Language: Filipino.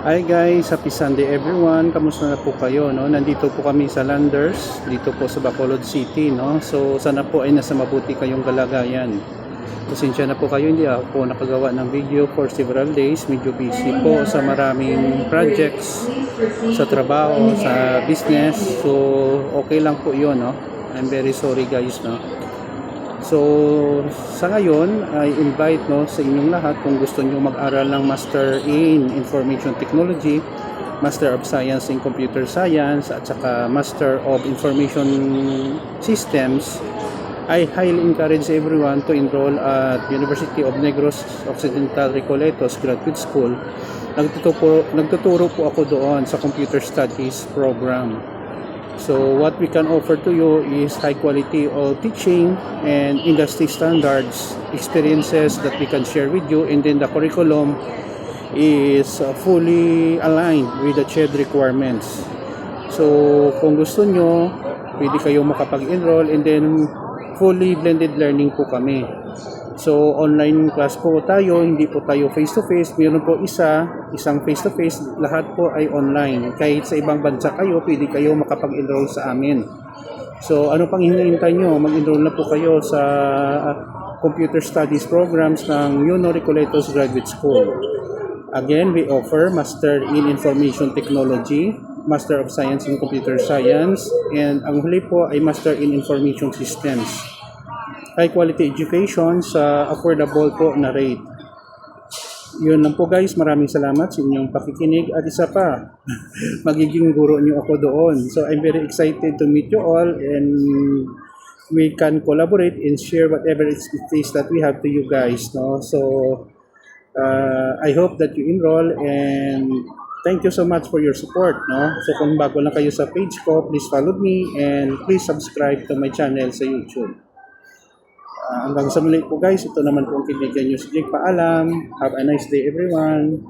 Hi guys, happy Sunday everyone. Kamusta na po kayo, no? Nandito po kami sa Landers, dito po sa Bacolod City, no? So sana po ay nasa mabuti kayong kalagayan. Pasensya na po kayo, hindi ako po nakagawa ng video for several days. Medyo busy po sa maraming projects, sa trabaho, sa business. So okay lang po 'yon, no? I'm very sorry guys, no? So, sa ngayon, I invite sa inyong lahat kung gusto nyo mag-aral ng Master in Information Technology, Master of Science in Computer Science, at saka Master of Information Systems, I highly encourage everyone to enroll at University of Negros Occidental Recoletos Graduate School. Nagtuturo po ako doon sa Computer Studies program. So what we can offer to you is high quality of teaching and industry standards, experiences that we can share with you, and then the curriculum is fully aligned with the CHED requirements. So kung gusto nyo, pwede kayong makapag-enroll, and then fully blended learning po kami. So online class po tayo, hindi po tayo face to face. Meron po isang face to face, lahat po ay online. Kahit sa ibang bansa kayo, pwede kayo makapag-enroll sa amin. So ano pang hinihintay nyo? Mag-enroll na po kayo sa computer studies programs ng UNO Recoletos Graduate School. Again, we offer Master in Information Technology, Master of Science in Computer Science, and ang huli po ay Master in Information Systems. High quality education sa affordable po na rate. Yun lang po guys, maraming salamat sa inyong pakikinig, at isa pa, magiging guro nyo ako doon. So I'm very excited to meet you all, and we can collaborate and share whatever it is that we have to you guys, no? So I hope that you enroll, and thank you so much for your support, no? So kung bago lang kayo sa page ko, please follow me and please subscribe to my channel sa YouTube. Hanggang sa muli po guys, ito naman po ang kaibigan nyo si Jake. Paalam. Have a nice day everyone.